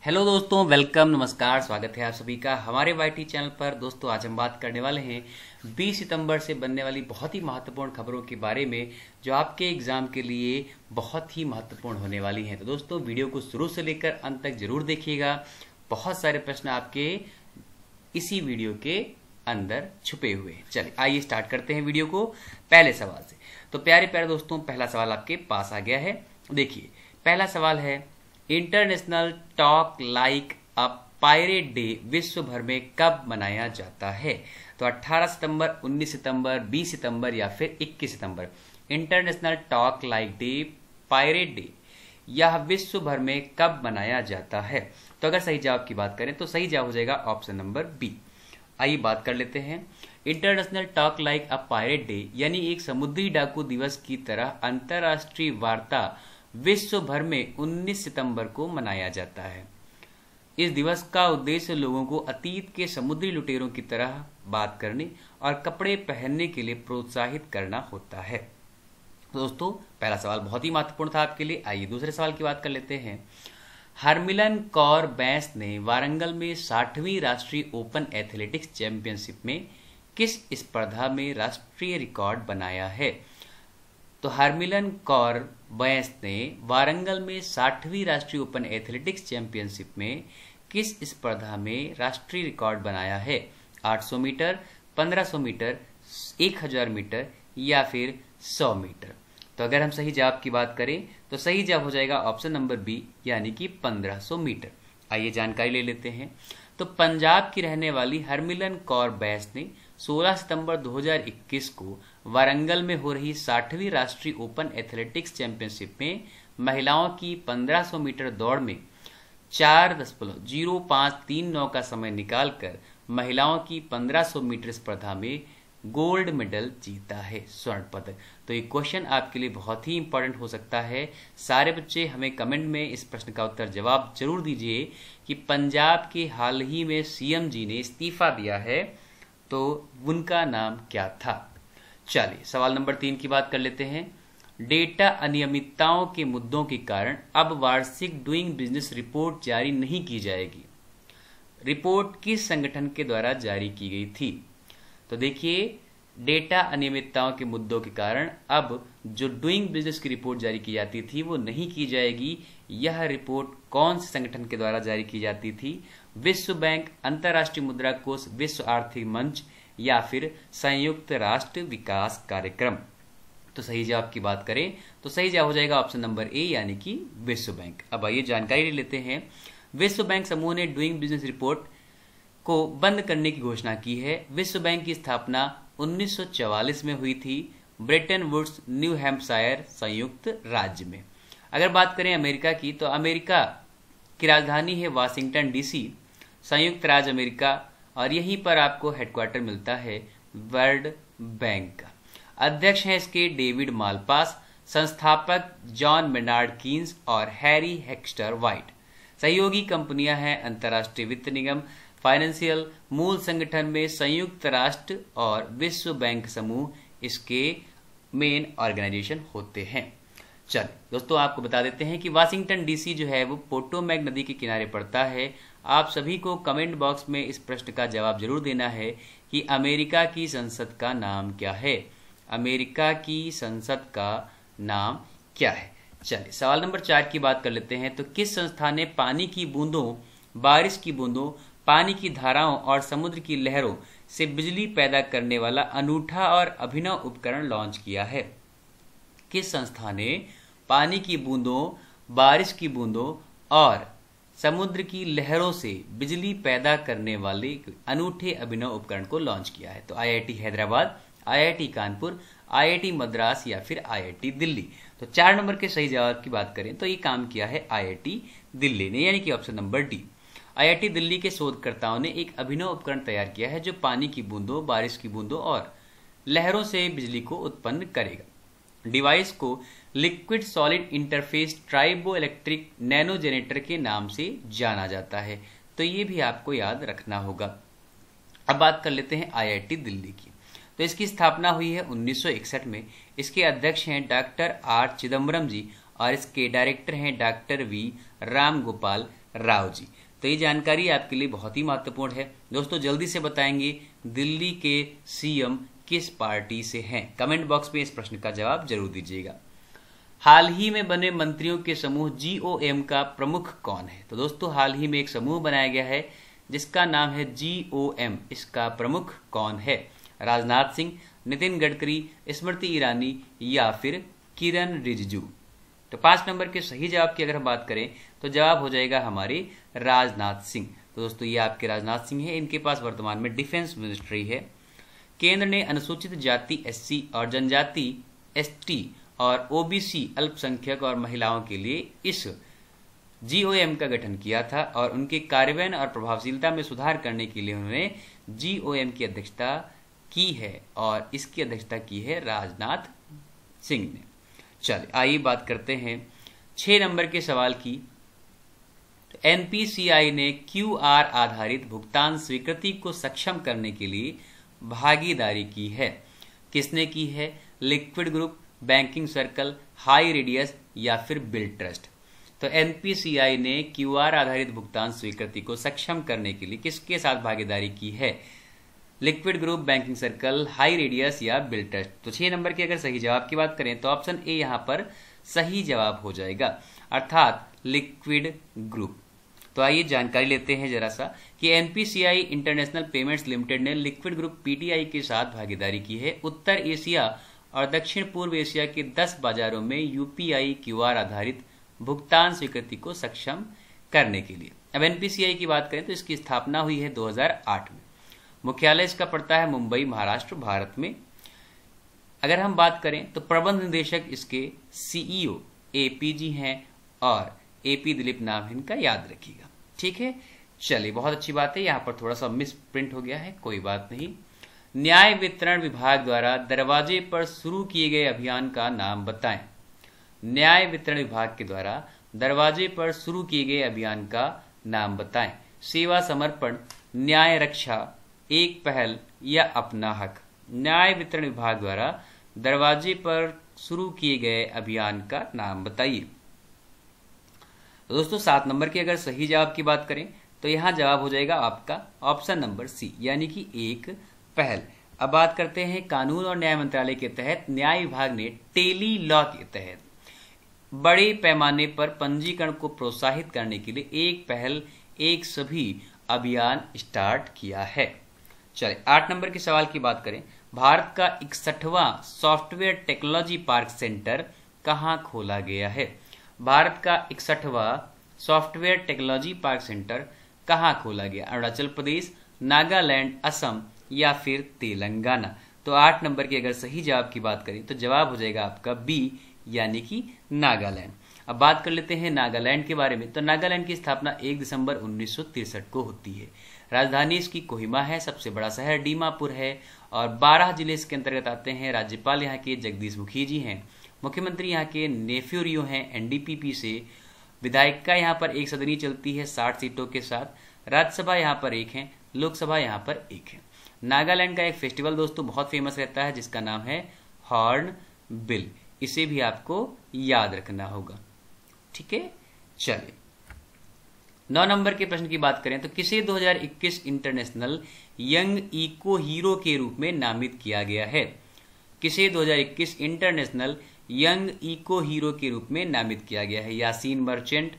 Hello दोस्तों, welcome, नमस्कार, स्वागत है आप सभी का हमारे वाईटी चैनल पर। दोस्तों आज हम बात करने वाले हैं 20 सितंबर से बनने वाली बहुत ही महत्वपूर्ण खबरों के बारे में जो आपके एग्जाम के लिए बहुत ही महत्वपूर्ण होने वाली हैं। तो दोस्तों वीडियो को शुरू से लेकर अंत तक जरूर देखिएगा। बहुत सारे प्रश्न आपके इसी वीडियो के अंदर छुपे हुए हैं। चलिए आइए स्टार्ट करते हैं वीडियो को पहले सवाल से। तो प्यारे प्यारे दोस्तों, पहला सवाल आपके पास आ गया है। देखिए पहला सवाल है, इंटरनेशनल टॉक लाइक अ पायरेट डे विश्व भर में कब मनाया जाता है? तो 18 सितंबर, 19 सितंबर, 20 सितंबर या फिर 21 सितंबर। International talk like day pirate day यह विश्व भर में कब मनाया जाता है? तो अगर सही जवाब की बात करें तो सही जवाब हो जाएगा ऑप्शन नंबर बी। आइए बात कर लेते हैं। इंटरनेशनल टॉक लाइक अ पायरेट डे यानी एक समुद्री डाकू दिवस की तरह अंतरराष्ट्रीय वार्ता विश्व भर में 19 सितंबर को मनाया जाता है। इस दिवस का उद्देश्य लोगों को अतीत के समुद्री लुटेरों की तरह बात करने और कपड़े पहनने के लिए प्रोत्साहित करना होता है। दोस्तों पहला सवाल बहुत ही महत्वपूर्ण था आपके लिए। आइए दूसरे सवाल की बात कर लेते हैं। हरमिलन कौर बैंस ने वारंगल में 60वीं राष्ट्रीय ओपन एथलेटिक्स चैंपियनशिप में किस स्पर्धा में राष्ट्रीय रिकॉर्ड बनाया है? तो हरमिलन कौर बैंस ने वारंगल में 60वीं राष्ट्रीय ओपन एथलेटिक्स चैंपियनशिप में किस स्पर्धा में राष्ट्रीय रिकॉर्ड बनाया है? 800 मीटर, 1500 मीटर, 1000 मीटर या फिर 100 मीटर। तो अगर हम सही जवाब की बात करें तो सही जवाब हो जाएगा ऑप्शन नंबर बी यानी कि 1500 मीटर। आइए जानकारी ले लेते हैं। तो पंजाब की रहने वाली हरमिलन कौर बैंस ने 16 सितंबर 2021 को वारंगल में हो रही 60वीं राष्ट्रीय ओपन एथलेटिक्स चैंपियनशिप में महिलाओं की 1500 मीटर दौड़ में 4.0539 का समय निकालकर महिलाओं की 1500 मीटर स्पर्धा में गोल्ड मेडल जीता है, स्वर्ण पदक। तो ये क्वेश्चन आपके लिए बहुत ही इंपॉर्टेंट हो सकता है। सारे बच्चे हमें कमेंट में इस प्रश्न का उत्तर जवाब जरूर दीजिए कि पंजाब के हाल ही में सीएम जी ने इस्तीफा दिया है तो उनका नाम क्या था? चलिए सवाल नंबर 3 की बात कर लेते हैं। डेटा अनियमितताओं के मुद्दों के कारण अब वार्षिक डूइंग बिजनेस रिपोर्ट जारी नहीं की जाएगी। रिपोर्ट किस संगठन के द्वारा जारी की गई थी? तो देखिए डेटा अनियमितताओं के मुद्दों के कारण अब जो डूइंग बिजनेस की रिपोर्ट जारी की जाती थी वो नहीं की जाएगी। यह रिपोर्ट कौन से संगठन के द्वारा जारी की जाती थी? विश्व बैंक, अंतर्राष्ट्रीय मुद्रा कोष, विश्व आर्थिक मंच या फिर संयुक्त राष्ट्र विकास कार्यक्रम। तो सही जवाब की बात करें तो सही जवाब हो जाएगा ऑप्शन नंबर ए यानी कि विश्व बैंक। अब आइए जानकारी ले लेते हैं। विश्व बैंक समूह ने डूइंग बिजनेस रिपोर्ट को बंद करने की घोषणा की है। विश्व बैंक की स्थापना 1944 में हुई थी, ब्रेटन वुड्स, न्यू हैम्पशायर, संयुक्त राज्य में। अगर बात करें अमेरिका की तो अमेरिका की राजधानी है वाशिंगटन डीसी, संयुक्त राज्य अमेरिका, और यहीं पर आपको हेडक्वार्टर मिलता है वर्ल्ड बैंक का। अध्यक्ष हैं इसके डेविड मालपास, संस्थापक जॉन मेनार्ड कीन्स और हैरी हेक्स्टर वाइट। सहयोगी कंपनियां हैं अंतर्राष्ट्रीय वित्त निगम, फाइनेंशियल, मूल संगठन में संयुक्त राष्ट्र और विश्व बैंक समूह इसके मेन ऑर्गेनाइजेशन होते हैं। चलिए दोस्तों आपको बता देते हैं कि वाशिंगटन डीसी जो है वो पोटोमैक नदी के किनारे पड़ता है। आप सभी को कमेंट बॉक्स में इस प्रश्न का जवाब जरूर देना है कि अमेरिका की संसद का नाम क्या है? अमेरिका की संसद का नाम क्या है? चलिए सवाल नंबर 4 की बात कर लेते हैं। तो किस संस्था ने पानी की बूंदों, बारिश की बूंदों, पानी की धाराओं और समुद्र की लहरों से बिजली पैदा करने वाला अनूठा और अभिनव उपकरण लॉन्च किया है? किस संस्था ने पानी की बूंदों, बारिश की बूंदों और समुद्र की लहरों से बिजली पैदा करने वाले अनूठे अभिनव उपकरण को लॉन्च किया है? तो IIT Hyderabad, IIT Kanpur, IIT Madras या फिर आईआईटी दिल्ली। तो 4 नंबर के सही जवाब की बात करें तो ये काम किया है आईआईटी दिल्ली ने, यानी कि option number D. IIT Delhi के शोधकर्ताओं ने एक अभिनव उपकरण तैयार किया है जो पानी की बूंदों, बारिश की बूंदों और लहरों से बिजली को उत्पन्न करेगा। डिवाइस को liquid solid interface tribo electric nano generator के नाम से जाना जाता है। तो ये भी आपको याद रखना होगा। अब बात कर लेते हैं आईआईटी दिल्ली की। तो इसकी स्थापना हुई है 1961 में। इसके अध्यक्ष हैं डॉक्टर आर चिदम्बरम जी और इसके डायरेक्टर हैं डॉक्टर वी राम गोपाल राव जी। तो ये जानकारी आपके लिए बहुत ही महत्वपूर्ण है। दोस्तों जल्दी से बताएंगे दिल्ली के सीएम किस पार्टी से हैं? कमेंट बॉक्स में इस प्रश्न का जवाब जरूर दीजिएगा। हाल ही में बने मंत्रियों के समूह GOM का प्रमुख कौन है? तो दोस्तों हाल ही में एक समूह बनाया गया है जिसका नाम है GOM। इसका प्रमुख कौन है? राजनाथ सिंह, नितिन गडकरी, स्मृति ईरानी या फिर किरण रिजिजू? तो 5 नंबर के सही जवाब की अगर हम बात करें तो जवाब हो जाएगा हमारे राजनाथ सिंह। तो दोस्तों ये आपके राजनाथ सिंह है, इनके पास वर्तमान में डिफेंस मिनिस्ट्री है। केंद्र ने अनुसूचित जाति SC और जनजाति ST और OBC अल्पसंख्यक और महिलाओं के लिए इस GOM का गठन किया था और उनके कार्यान्वयन और प्रभावशीलता में सुधार करने के लिए उन्होंने GOM की अध्यक्षता की है और इसकी अध्यक्षता की है राजनाथ सिंह ने। चलिए आइए बात करते हैं 6 नंबर के सवाल की। तो NPCI ने QR आधारित भुगतान स्वीकृति को सक्षम करने के लिए भागीदारी की है। किसने की है? Liquid group, banking circle, high radius या फिर बिल ट्रस्ट? तो NPCI ने QR आधारित भुगतान स्वीकृति को सक्षम करने के लिए किसके साथ भागीदारी की है? Liquid group, banking circle, high radius या बिल ट्रस्ट? तो 6 नंबर के अगर सही जवाब की बात करें तो ऑप्शन ए यहां पर सही जवाब हो जाएगा, अर्थात लिक्विड ग्रुप। तो आइए जानकारी लेते हैं जरा सा कि NPCI इंटरनेशनल पेमेंट्स लिमिटेड ने लिक्विड ग्रुप PTI के साथ भागीदारी की है उत्तर एशिया और दक्षिण पूर्व एशिया के 10 बाजारों में UPI QR आधारित भुगतान स्वीकृति को सक्षम करने के लिए। अब NPCI की बात करें तो इसकी स्थापना हुई है 2008 में। मुख्यालय इसका पड़ता है मुंबई, महाराष्ट्र, भारत में। अगर हम बात करें तो प्रबंध निदेशक इसके CEO AP जी हैं और AP दिलीप नाम है इनका, याद रखिएगा। ठीक है, चलिए बहुत अच्छी बात है। यहाँ पर थोड़ा सा मिस प्रिंट हो गया है, कोई बात नहीं। न्याय वितरण विभाग द्वारा दरवाजे पर शुरू किए गए अभियान का नाम बताएं। न्याय वितरण विभाग के द्वारा दरवाजे पर शुरू किए गए अभियान का नाम बताएं। सेवा समर्पण, न्याय रक्षा, एक पहल या अपना हक? न्याय वितरण विभाग द्वारा दरवाजे पर शुरू किए गए अभियान का नाम बताइए। दोस्तों 7 नंबर के अगर सही जवाब की बात करें तो यहां जवाब हो जाएगा आपका ऑप्शन नंबर C, यानी कि एक पहल। अब बात करते हैं कानून और न्याय मंत्रालय के तहत न्याय विभाग ने टेली लॉ के तहत बड़े पैमाने पर पंजीकरण को प्रोत्साहित करने के लिए एक पहल एक सभी अभियान स्टार्ट किया है। चलिए 8 नंबर के सवाल की बात करें। भारत का 61वां सॉफ्टवेयर टेक्नोलॉजी पार्क सेंटर कहां खोला गया है? भारत का 61वां सॉफ्टवेयर टेक्नोलॉजी पार्क सेंटर कहां खोला गया? अरुणाचल प्रदेश, नागालैंड, असम या फिर तेलंगाना? तो 8 नंबर के अगर सही जवाब की बात करें तो जवाब हो जाएगा आपका B, यानी कि नागालैंड। अब बात कर लेते हैं नागालैंड के बारे में। तो नागालैंड की स्थापना 1 दिसंबर 1963 को होती है। राजधानी इसकी कोहिमा है, सबसे बड़ा शहर दीमापुर है और 12 जिले इसके अंतर्गत आते हैं। राज्यपाल यहाँ के जगदीश मुखी जी हैं। मुख्यमंत्री यहाँ के नेफ्यू रियो हैं NDPP से। विधायिका यहाँ पर एक सदनी चलती है 60 सीटों के साथ। राज्यसभा यहाँ पर 1 है, लोकसभा यहाँ पर 1 है। नागालैंड का एक फेस्टिवल दोस्तों बहुत फेमस रहता है जिसका नाम है हॉर्न बिल। इसे भी आपको याद रखना होगा। ठीक है, चलिए 9 नंबर के प्रश्न की बात करें तो किसे 2021 इंटरनेशनल यंग इको हीरो के रूप में नामित किया गया है? किसे 2021 इंटरनेशनल यंग इको हीरो के रूप में नामित किया गया है? Yasin Merchant,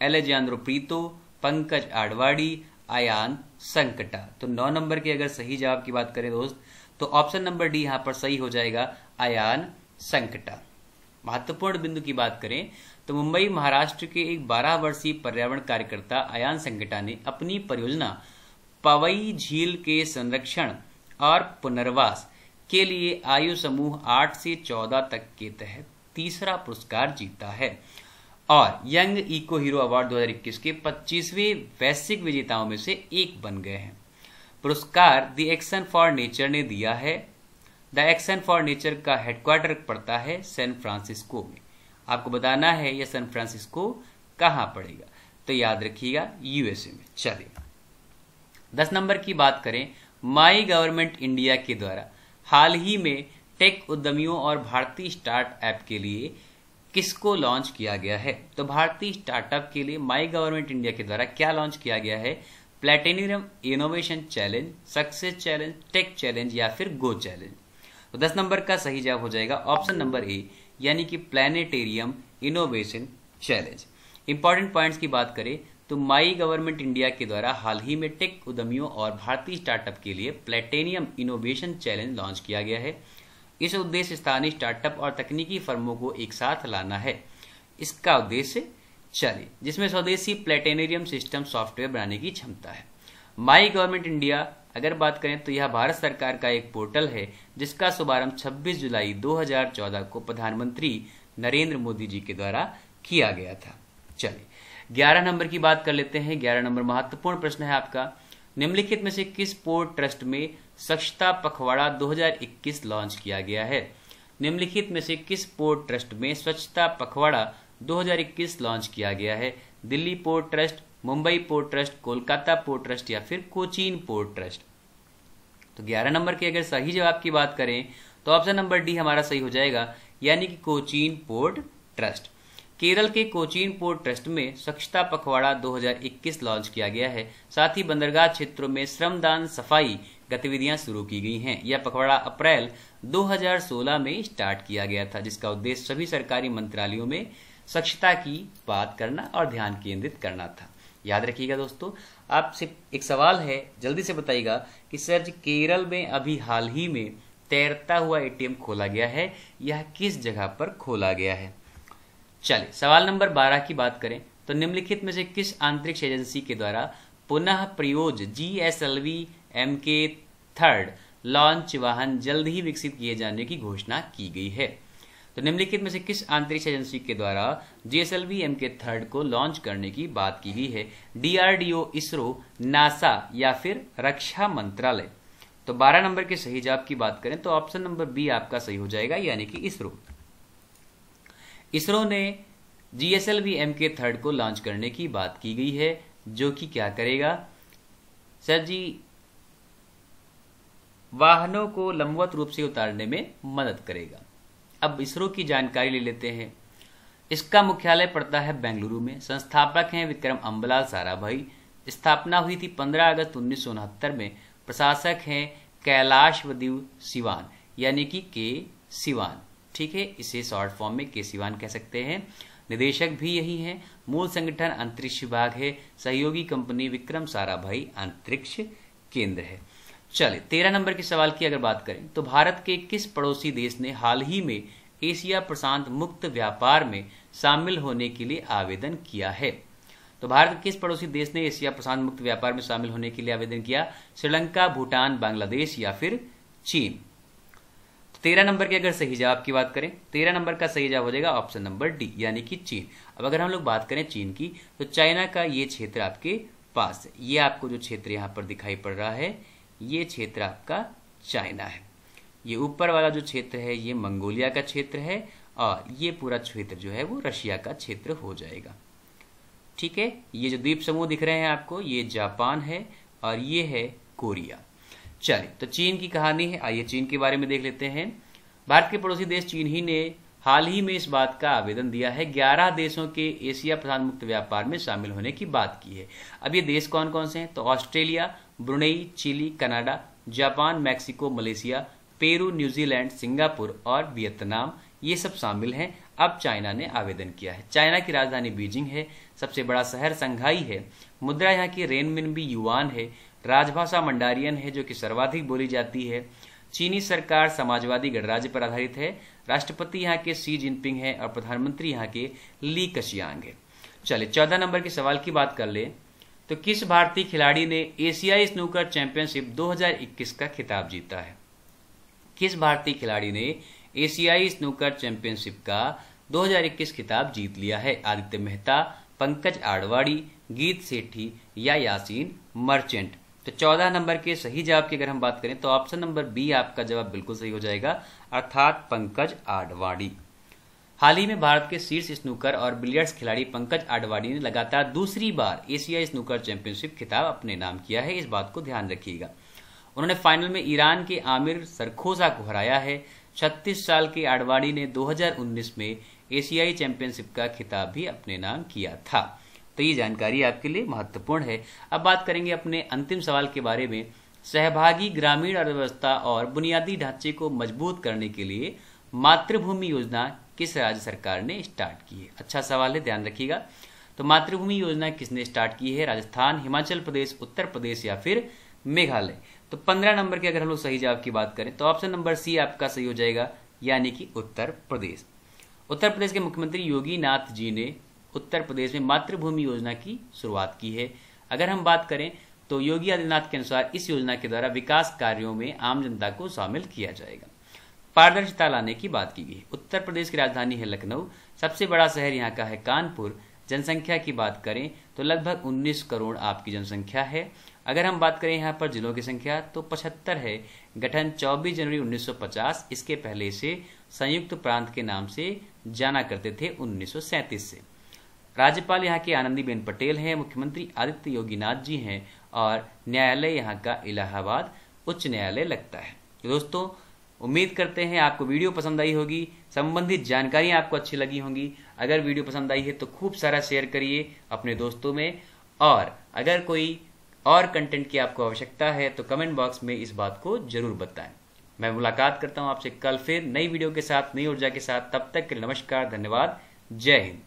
Alejandro Prieto, Pankaj Advani, Ayan Sankta? तो 9 नंबर के अगर सही जवाब की बात करें दोस्त तो ऑप्शन नंबर डी यहां पर सही हो जाएगा, आयान संकटा। महत्वपूर्ण बिंदु की बात करें तो मुंबई महाराष्ट्र के एक 12 वर्षीय पर्यावरण कार्यकर्ता आयान संकटा ने अपनी परियोजना पवई झील के संरक्षण और पुनर्वास के लिए आयु समूह 8 से 14 तक के तहत तीसरा पुरस्कार जीता है और यंग इको हीरो अवार्ड 2021 के 25वें वैश्विक विजेताओं में से एक बन गए हैं। पुरस्कार द एक्शन फॉर नेचर ने दिया है। द एक्शन फॉर नेचर का हेडक्वार्टर पड़ता है सैन फ्रांसिस्को में। आपको बताना है यह सैन फ्रांसिस्को कहां पड़ेगा, तो याद रखिएगा USA में। चलिए 10 नंबर की बात करें। माई गवर्नमेंट इंडिया के द्वारा हाल ही में टेक उद्यमियों और भारतीय स्टार्टअप के लिए किसको लॉन्च किया गया है? तो भारतीय स्टार्टअप के लिए माई गवर्नमेंट इंडिया के द्वारा क्या लॉन्च किया गया है? Platinum innovation challenge, success challenge, tech challenge या फिर गो चैलेंज। तो 10 नंबर का सही जवाब हो जाएगा ऑप्शन नंबर ए, यानी कि planetarium innovation challenge. Important points की बात करें तो माई गवर्नमेंट इंडिया के द्वारा हाल ही में टेक उद्यमियों और भारतीय स्टार्टअप के लिए प्लैटिनियम इनोवेशन चैलेंज लॉन्च किया गया है। इस उद्देश्य स्थानीय स्टार्टअप और तकनीकी फर्मों को एक साथ लाना है। इसका उद्देश्य चलिए, जिसमें स्वदेशी प्लैटिनियम सिस्टम सॉफ्टवेयर बनाने की क्षमता है। माई गवर्नमेंट इंडिया अगर बात करें तो यह भारत सरकार का एक पोर्टल है जिसका शुभारंभ 26 जुलाई 2014 को प्रधानमंत्री नरेंद्र मोदी जी के द्वारा किया गया था। चलिए 11 नंबर की बात कर लेते हैं। 11 नंबर महत्वपूर्ण प्रश्न है आपका, निम्नलिखित में से किस पोर्ट ट्रस्ट में स्वच्छता पखवाड़ा 2021 लॉन्च किया गया है? निम्नलिखित में से किस पोर्ट ट्रस्ट में स्वच्छता पखवाड़ा 2021 लॉन्च किया गया है? Delhi port trust, Mumbai port trust, Kolkata port trust या फिर कोचीन पोर्ट ट्रस्ट? तो 11 नंबर के अगर सही जवाब की बात करें तो ऑप्शन नंबर डी हमारा सही हो जाएगा, यानी कि कोचीन पोर्ट ट्रस्ट। केरल के कोचीन पोर्ट ट्रस्ट में स्वच्छता पखवाड़ा 2021 लॉन्च किया गया है। साथ ही बंदरगाह क्षेत्रों में श्रमदान सफाई गतिविधियां शुरू की गई हैं। यह पखवाड़ा अप्रैल 2016 में स्टार्ट किया गया था, जिसका उद्देश्य सभी सरकारी मंत्रालयों में स्वच्छता की बात करना और ध्यान केंद्रित करना था। याद रखिएगा दोस्तों, आपसे एक सवाल है, जल्दी से बताइएगा कि सर जी केरल में अभी हाल ही में तैरता हुआ एटीएम खोला गया है, यह किस जगह पर खोला गया है? चलिए सवाल नंबर 12 की बात करें तो निम्नलिखित में से किस अंतरिक्ष एजेंसी के द्वारा पुनः प्रयोज्य GSLV MK3 लॉन्च वाहन जल्द ही विकसित किए जाने की घोषणा की गई है? तो निम्नलिखित में से किस अंतरिक्ष एजेंसी के द्वारा GSLV MK3 को लॉन्च करने की बात की गई है? DRDO, इसरो, नासा या फिर रक्षा मंत्रालय? तो 12 नंबर के सही जवाब की बात करें तो ऑप्शन नंबर बी आपका सही हो जाएगा, यानी कि इसरो। इसरो ने GSLV MK3 को लॉन्च करने की बात की गई है, जो कि क्या करेगा सर जी? वाहनों को लंबवत रूप से उतारने में मदद करेगा। अब इसरो की जानकारी ले लेते हैं। इसका मुख्यालय पड़ता है बेंगलुरु में। संस्थापक हैं विक्रम अम्बलाल साराभाई। स्थापना हुई थी 15 अगस्त 1969 में। प्रशासक हैं कैलाशवदेव सिवान, यानी कि के सिवान। ठीक है, इसे शॉर्ट फॉर्म में के सिवान कह सकते हैं। निदेशक भी यही हैं। मूल संगठन अंतरिक्ष विभाग है। सहयोगी कंपनी विक्रम साराभाई अंतरिक्ष केंद्र है। चलिए 13 नंबर के सवाल की अगर बात करें तो भारत के किस पड़ोसी देश ने हाल ही में एशिया प्रशांत मुक्त व्यापार में शामिल होने के लिए आवेदन किया है? तो भारत के किस पड़ोसी देश ने एशिया प्रशांत मुक्त व्यापार में शामिल होने के लिए आवेदन किया? श्रीलंका, भूटान, बांग्लादेश या फिर चीन? 13 नंबर के अगर सही जवाब की बात करें, 13 नंबर का सही जवाब हो जाएगा ऑप्शन नंबर डी, यानी कि चीन। अब अगर हम लोग बात करें चीन की तो चाइना का ये क्षेत्र आपके पास है। ये आपको जो क्षेत्र यहाँ पर दिखाई पड़ रहा है, ये क्षेत्र आपका चाइना है। ये ऊपर वाला जो क्षेत्र है ये मंगोलिया का क्षेत्र है और ये पूरा क्षेत्र जो है वो रशिया का क्षेत्र हो जाएगा। ठीक है, ये जो द्वीप समूह दिख रहे हैं आपको, ये जापान है और ये है कोरिया। चलिए तो चीन की कहानी है, आइए चीन के बारे में देख लेते हैं। भारत के पड़ोसी देश चीन ही ने हाल ही में इस बात का आवेदन दिया है। 11 देशों के एशिया प्रशांत मुक्त व्यापार में शामिल होने की बात की है। अब ये देश कौन कौन से हैं? तो Australia, Brunei, Chile, Canada, Japan, Mexico, Malaysia, Peru, New Zealand, Singapore और वियतनाम, ये सब शामिल हैं। अब चाइना ने आवेदन किया है। चाइना की राजधानी बीजिंग है। सबसे बड़ा शहर संघाई है। मुद्रा यहाँ की रेनमिनबी युआन है। राजभाषा मंडारियन है जो कि सर्वाधिक बोली जाती है। चीनी सरकार समाजवादी गणराज्य पर आधारित है। राष्ट्रपति यहाँ के शी जिनपिंग है और प्रधानमंत्री यहाँ के ली कशियांग है। चलिए 14 नंबर के सवाल की बात कर ले तो किस भारतीय खिलाड़ी ने एशियाई स्नूकर चैंपियनशिप 2021 का खिताब जीता है? किस भारतीय खिलाड़ी ने एशियाई स्नूकर चैंपियनशिप का 2021 खिताब जीत लिया है? आदित्य मेहता, पंकज आडवाणी, गीत सेठी या यासीन मर्चेंट? तो 14 नंबर के सही जवाब की अगर हम बात करें तो ऑप्शन नंबर बी आपका जवाब बिल्कुल सही हो जाएगा, अर्थात पंकज आडवाणी। हाल ही में भारत के शीर्ष स्नूकर और बिलियर्ड्स खिलाड़ी पंकज आडवाणी ने लगातार दूसरी बार एशियाई स्नूकर चैंपियनशिप खिताब अपने नाम किया है, इस बात को ध्यान रखिएगा। उन्होंने फाइनल में ईरान के आमिर सरखोजा को हराया है। 36 साल के आडवाणी ने 2019 में एशियाई चैंपियनशिप का खिताब भी अपने नाम किया था। तो ये जानकारी आपके लिए महत्वपूर्ण है। अब बात करेंगे अपने अंतिम सवाल के बारे में। सहभागी ग्रामीण अर्थव्यवस्था और बुनियादी ढांचे को मजबूत करने के लिए मातृभूमि योजना किस राज्य सरकार ने स्टार्ट की है? अच्छा सवाल है, ध्यान रखिएगा। तो मातृभूमि योजना किसने स्टार्ट की है? राजस्थान, हिमाचल प्रदेश, उत्तर प्रदेश या फिर मेघालय। तो 15 नंबर के अगर हम लोग सही जवाब की बात करें तो ऑप्शन नंबर सी आपका सही हो जाएगा, यानी कि उत्तर प्रदेश। उत्तर प्रदेश के मुख्यमंत्री योगी नाथ जी ने उत्तर प्रदेश में मातृभूमि योजना की शुरुआत की है। अगर हम बात करें तो योगी आदित्यनाथ के अनुसार इस योजना के द्वारा विकास कार्यों में आम जनता को शामिल किया जाएगा। पारदर्शिता लाने की बात की गई। उत्तर प्रदेश की राजधानी है लखनऊ, सबसे बड़ा शहर यहाँ का है कानपुर। जनसंख्या की बात करें तो लगभग 19 करोड़ आपकी जनसंख्या है। अगर हम बात करें यहाँ पर जिलों की संख्या तो 75 है। गठन 24 जनवरी 1950, इसके पहले से संयुक्त प्रांत के नाम से जाना करते थे 1937 से। राज्यपाल यहाँ के आनंदीबेन पटेल हैं, मुख्यमंत्री आदित्य योगीनाथ जी हैं और न्यायालय यहाँ का इलाहाबाद उच्च न्यायालय लगता है। दोस्तों उम्मीद करते हैं आपको वीडियो पसंद आई होगी, संबंधित जानकारी आपको अच्छी लगी होंगी। अगर वीडियो पसंद आई है तो खूब सारा शेयर करिए अपने दोस्तों में, और अगर कोई और कंटेंट की आपको आवश्यकता है तो कमेंट बॉक्स में इस बात को जरूर बताएं। मैं मुलाकात करता हूं आपसे कल फिर नई वीडियो के साथ, नई ऊर्जा के साथ। तब तक के लिए नमस्कार, धन्यवाद, जय हिंद।